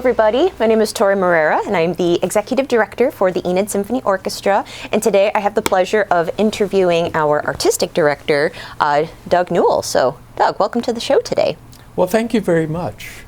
everybody. My name is Tori and I'm the Executive Director for the Enid Symphony Orchestra. And today I have the pleasure of interviewing our Artistic Director, Doug Newell. So, Doug, welcome to the show today. Well, thank you very much.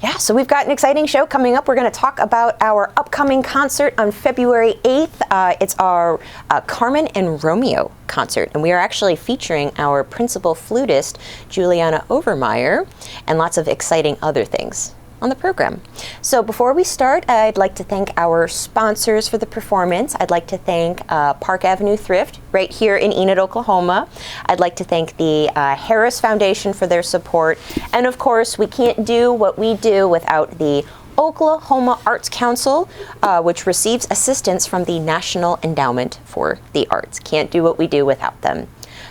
Yeah, so we've got an exciting show coming up. We're going to talk about our upcoming concert on February 8th. It's our Carmen and Romeo concert, and we are actually featuring our principal flutist, Juliana Overmeyer, and lots of exciting other things on the program. So before we start, I'd like to thank our sponsors for the performance. I'd like to thank Park Avenue Thrift right here in Enid, Oklahoma. I'd like to thank the Harris Foundation for their support. And of course, we can't do what we do without the Oklahoma Arts Council, which receives assistance from the National Endowment for the Arts. Can't do what we do without them.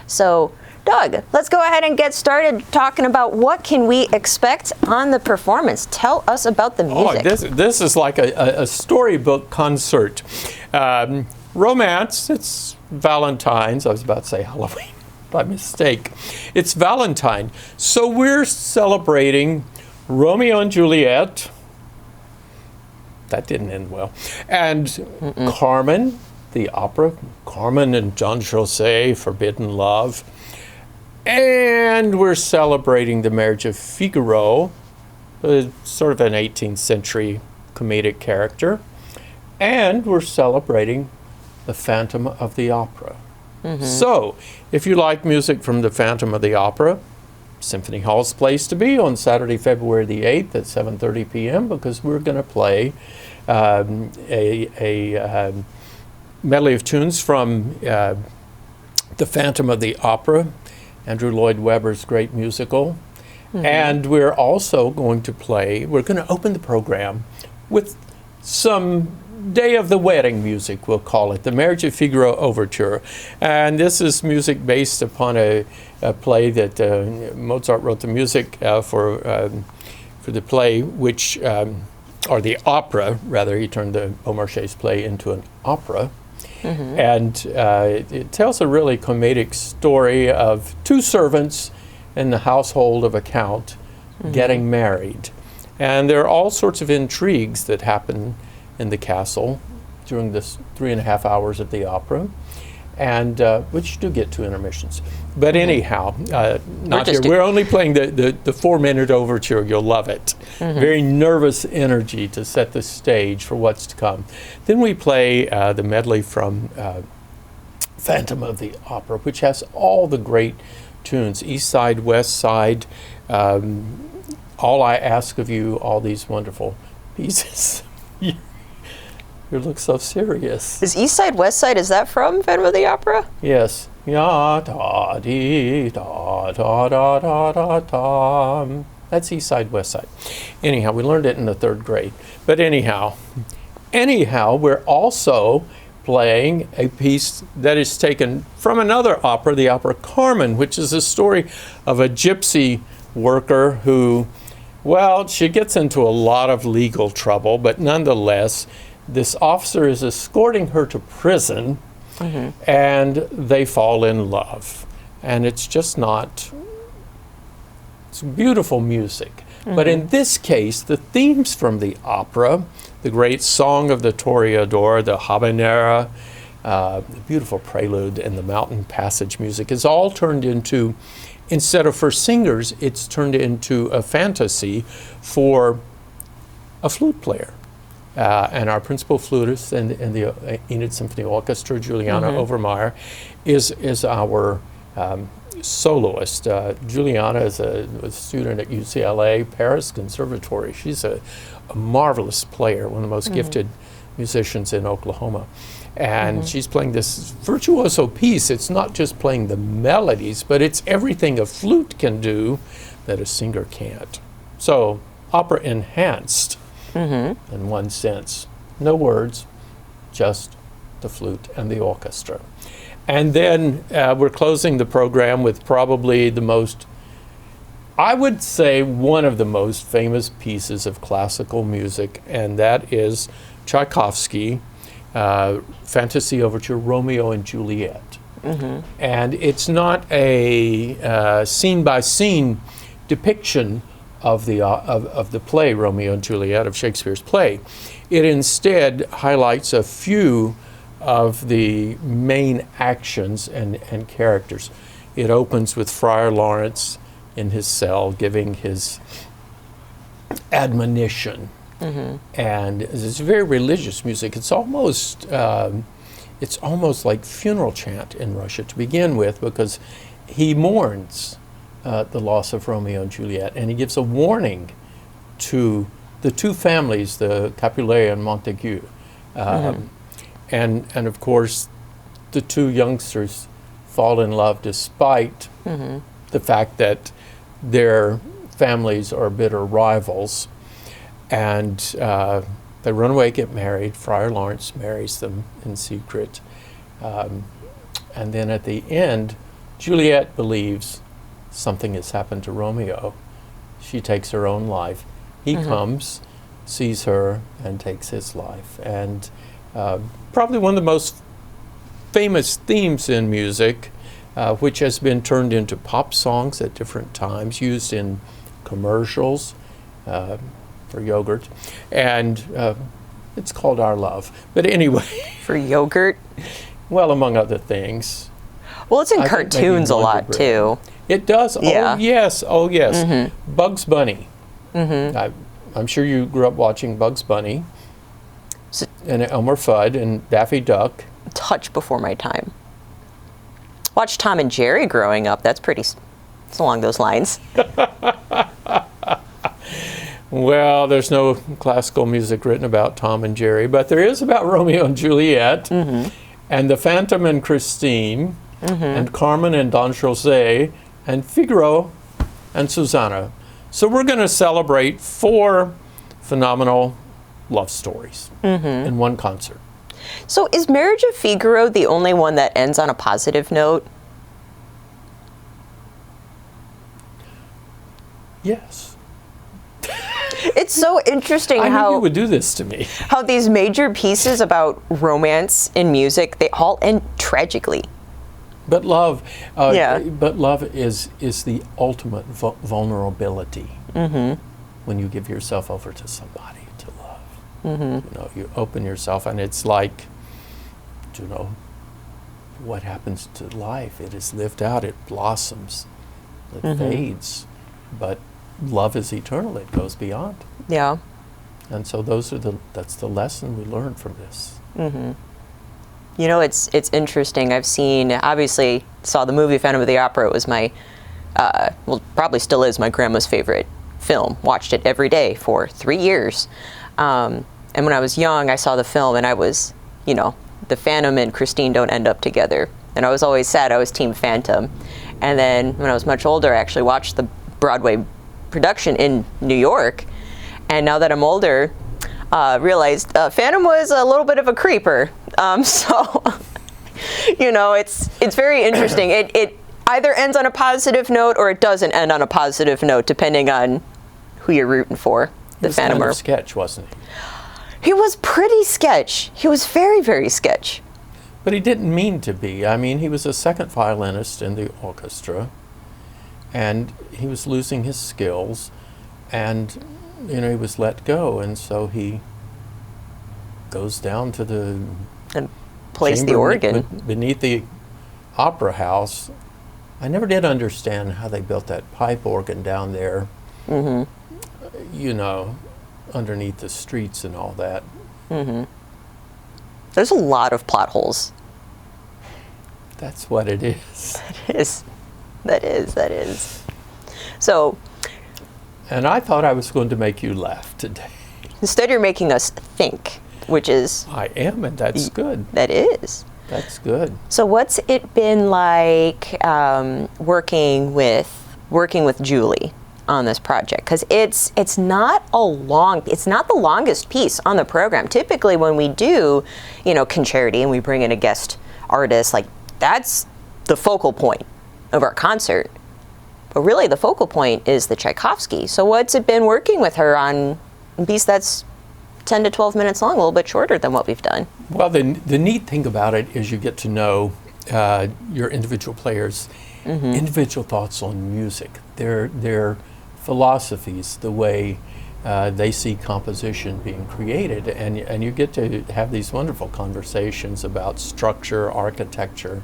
So, Doug, let's go ahead and get started talking about what can we expect on the performance. Tell us about the music. Oh, this is like a storybook concert. Romance, it's Valentine's. I was about to say Halloween by mistake. It's Valentine. So we're celebrating Romeo and Juliet. That didn't end well. And Carmen, the opera. Carmen and Don José, Forbidden Love. And we're celebrating the marriage of Figaro, sort of an 18th century comedic character. And we're celebrating the Phantom of the Opera. So, if you like music from the Phantom of the Opera, Symphony Hall's place to be on Saturday, February the 8th at 7:30 p.m. because we're going to play a medley of tunes from the Phantom of the Opera, Andrew Lloyd Webber's great musical. And we're also going to play, we're going to open the program with some Day of the Wedding music, we'll call it, the Marriage of Figaro Overture. And this is music based upon a play that Mozart wrote the music for the play, which, or the opera, rather, he turned the Beaumarchais play into an opera. And it tells a really comedic story of two servants in the household of a count getting married. And there are all sorts of intrigues that happen in the castle during this 3.5 hours of the opera, and which do get to intermissions. But anyhow, not here. We're only playing the 4-minute overture. You'll love it. Very nervous energy to set the stage for what's to come. Then we play the medley from Phantom of the Opera, which has all the great tunes, East Side, West Side, All I Ask of You, all these wonderful pieces. You look so serious. Is East Side, West Side, is that from Phantom of the Opera? Yes. Ya da dee da da da da da da. That's East Side, West Side. Anyhow, we learned it in the 3rd grade. But anyhow, we're also playing a piece that is taken from another opera, the opera Carmen, which is a story of a gypsy worker who, well, she gets into a lot of legal trouble, but nonetheless, this officer is escorting her to prison, and they fall in love. And it's just not, it's beautiful music. But in this case, the themes from the opera, the great Song of the Toreador, the Habanera, the beautiful prelude, and the Mountain Passage music is all turned into, instead of for singers, it's turned into a fantasy for a flute player. And our principal flutist in the Enid Symphony Orchestra, Juliana Overmeyer, is our soloist. Juliana is a student at UCLA Paris Conservatory. She's a marvelous player, one of the most gifted musicians in Oklahoma. And she's playing this virtuoso piece. It's not just playing the melodies, but it's everything a flute can do that a singer can't. So, opera enhanced. In one sense. No words, just the flute and the orchestra. And then we're closing the program with probably the most, I would say, one of the most famous pieces of classical music, and that is Tchaikovsky, Fantasy Overture, Romeo and Juliet. And it's not a scene-by-scene depiction of the play Romeo and Juliet, of Shakespeare's play. It instead highlights a few of the main actions and characters. It opens with Friar Lawrence in his cell giving his admonition, and it's very religious music. It's almost like funeral chant in Russia to begin with, because he mourns the loss of Romeo and Juliet, and he gives a warning to the two families, the Capulet and Montague, and of course the two youngsters fall in love despite the fact that their families are bitter rivals, and they run away, get married. Friar Lawrence marries them in secret, and then at the end, Juliet believes something has happened to Romeo. She takes her own life. He comes, sees her, and takes his life. And probably one of the most famous themes in music, which has been turned into pop songs at different times, used in commercials for yogurt, and it's called Our Love. But anyway. For yogurt? Well, among other things. Well, it's in cartoons a lot, too. It does? Yeah. Oh, yes. Oh, yes. Bugs Bunny. I'm sure you grew up watching Bugs Bunny, and Elmer Fudd, and Daffy Duck. Touch before my time. Watched Tom and Jerry growing up. That's it's along those lines. Well, there's no classical music written about Tom and Jerry, but there is about Romeo and Juliet, and the Phantom and Christine, and Carmen and Don José, and Figaro and Susanna. So we're going to celebrate 4 phenomenal love stories in one concert. So is Marriage of Figaro the only one that ends on a positive note? Yes. It's so interesting I how knew you would do this to me. How these major pieces about romance in music, they all end tragically. But love, but love is the ultimate vulnerability when you give yourself over to somebody to love. You know, you open yourself, and it's like, you know, what happens to life? It is lived out. It blossoms. It fades, but love is eternal. It goes beyond. Yeah. And so that's the lesson we learn from this. You know, it's interesting. Obviously saw the movie Phantom of the Opera. It was my, well, probably still is my grandma's favorite film. Watched it every day for 3 years. And when I was young, I saw the film, and I was, you know, the Phantom and Christine don't end up together. And I was always sad. I was Team Phantom. And then when I was much older, I actually watched the Broadway production in New York. And now that I'm older, realized Phantom was a little bit of a creeper. So, you know, it's very interesting. It either ends on a positive note or it doesn't end on a positive note, depending on who you're rooting for. The Phantom. He was kind of sketch, wasn't he? He was pretty sketch. He was very, very sketch. But he didn't mean to be. I mean, he was a second violinist in the orchestra, and he was losing his skills, and, you know, he was let go, and so he goes down to the and plays the organ beneath the opera house. I never did understand how they built that pipe organ down there, you know, underneath the streets and all that. There's a lot of plot holes. That's what it is. That is. So. And I thought I was going to make you laugh today. Instead, you're making us think, which is. I am, and that's good. That is. That's good. So what's it been like working with Julie on this project? Because it's not the longest piece on the program. Typically, when we do, you know, concerti and we bring in a guest artist, like that's the focal point of our concert. But really, the focal point is the Tchaikovsky. So what's it been working with her on a piece that's 10 to 12 minutes long, a little bit shorter than what we've done? Well, the neat thing about it is you get to know your individual players' individual thoughts on music, their philosophies, the way they see composition being created, and you get to have these wonderful conversations about structure, architecture,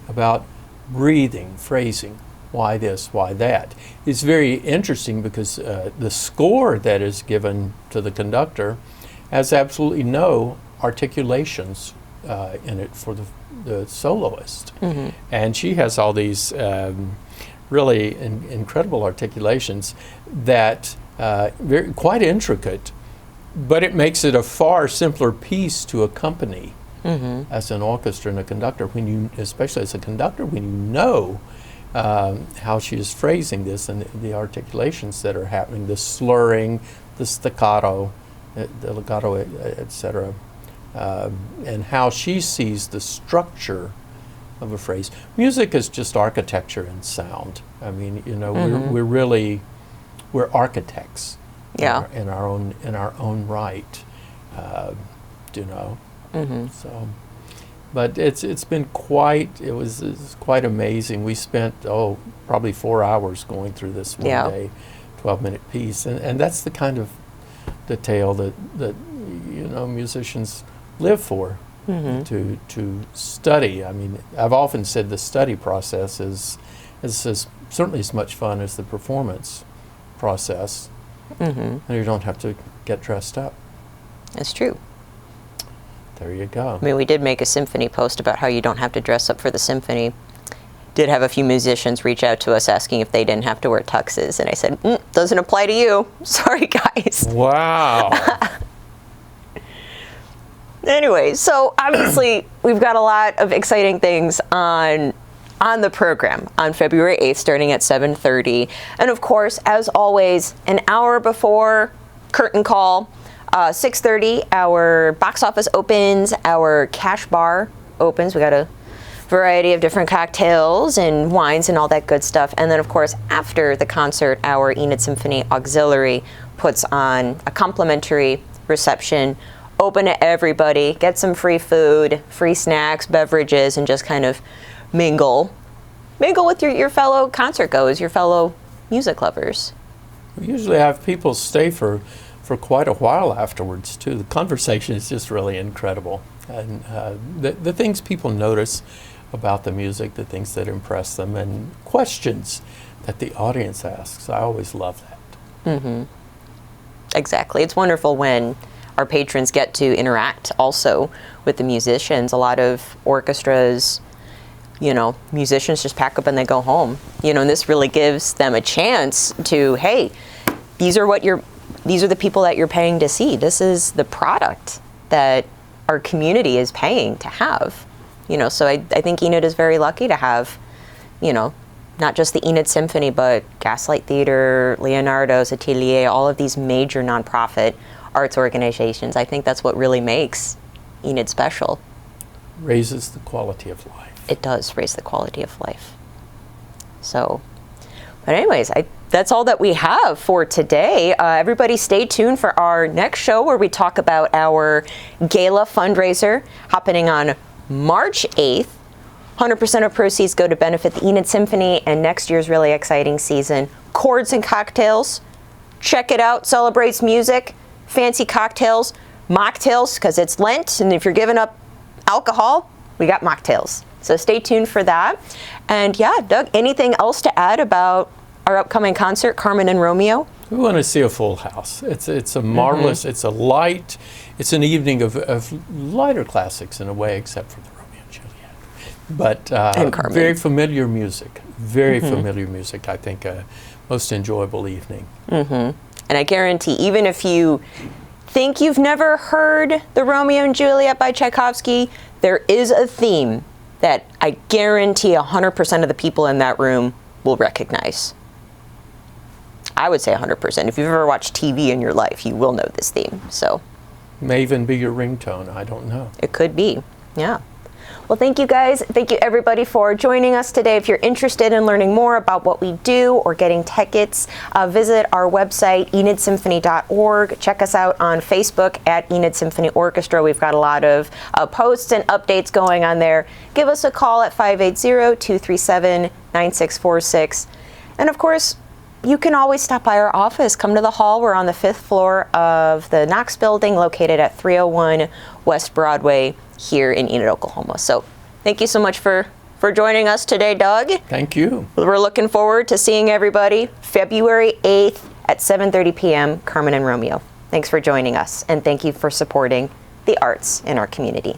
about breathing, phrasing, why this, why that. It's very interesting because the score that is given to the conductor has absolutely no articulations in it for the soloist. And she has all these really incredible articulations that quite intricate, but it makes it a far simpler piece to accompany as an orchestra and a conductor, especially as a conductor, when you know how she is phrasing this and the articulations that are happening, the slurring, the staccato, the legato, etc., and how she sees the structure of a phrase. Music is just architecture and sound. I mean, we're architects in our own right, So, but it's been it was quite amazing. We spent probably 4 hours going through this one day, 12-minute piece, and that's the kind of detail that musicians live for. To study. I mean, I've often said the study process is certainly as much fun as the performance process, and you don't have to get dressed up. That's true. There you go. I mean, we did make a symphony post about how you don't have to dress up for the symphony. Did have a few musicians reach out to us asking if they didn't have to wear tuxes, and I said, doesn't apply to you. Sorry, guys. Wow. Anyway, so obviously we've got a lot of exciting things on the program on February 8th, starting at 7:30. And of course, as always, an hour before curtain call, 6:30, our box office opens, our cash bar opens. We got a variety of different cocktails and wines and all that good stuff. And then, of course, after the concert, our Enid Symphony Auxiliary puts on a complimentary reception, open to everybody, get some free food, free snacks, beverages, and just kind of mingle with your fellow concert goers, your fellow music lovers. We usually have people stay for quite a while afterwards too. The conversation is just really incredible, and the things people notice about the music, the things that impress them, and questions that the audience asks. I always love that. Exactly. It's wonderful when our patrons get to interact also with the musicians. A lot of orchestras, musicians just pack up and they go home. And this really gives them a chance to, hey, these are the people that you're paying to see. This is the product that our community is paying to have. So I think Enid is very lucky to have, not just the Enid Symphony, but Gaslight Theater, Leonardo's Atelier, all of these major nonprofit arts organizations. I think that's what really makes Enid special. Raises the quality of life. It does raise the quality of life. So, but anyways, that's all that we have for today. Everybody stay tuned for our next show where we talk about our gala fundraiser happening on March 8th. 100% of proceeds go to benefit the Enid Symphony and next year's really exciting season, Chords and Cocktails. Check it out, celebrates music, fancy cocktails, mocktails, because it's Lent, and if you're giving up alcohol, we got mocktails. So stay tuned for that. And yeah, Doug, anything else to add about our upcoming concert, Carmen and Romeo? We want to see a full house. It's a marvelous, it's an evening of lighter classics in a way, except for the Romeo and Juliet. But and Carmen. Very familiar music, familiar music. I think a most enjoyable evening. And I guarantee, even if you think you've never heard the Romeo and Juliet by Tchaikovsky, there is a theme that I guarantee 100% of the people in that room will recognize. I would say 100%. If you've ever watched TV in your life, you will know this theme. So, may even be your ringtone. I don't know. It could be. Yeah. Well, thank you guys. Thank you everybody for joining us today. If you're interested in learning more about what we do or getting tickets, visit our website, enidsymphony.org. Check us out on Facebook at Enid Symphony Orchestra. We've got a lot of posts and updates going on there. Give us a call at 580-237-9646. And of course, you can always stop by our office. Come to the hall. We're on the 5th floor of the Knox building, located at 301 West Broadway here in Enid, Oklahoma. So thank you so much for joining us today, Doug. Thank you. We're looking forward to seeing everybody February 8th at 7:30 p.m., Carmen and Romeo. Thanks for joining us, and thank you for supporting the arts in our community.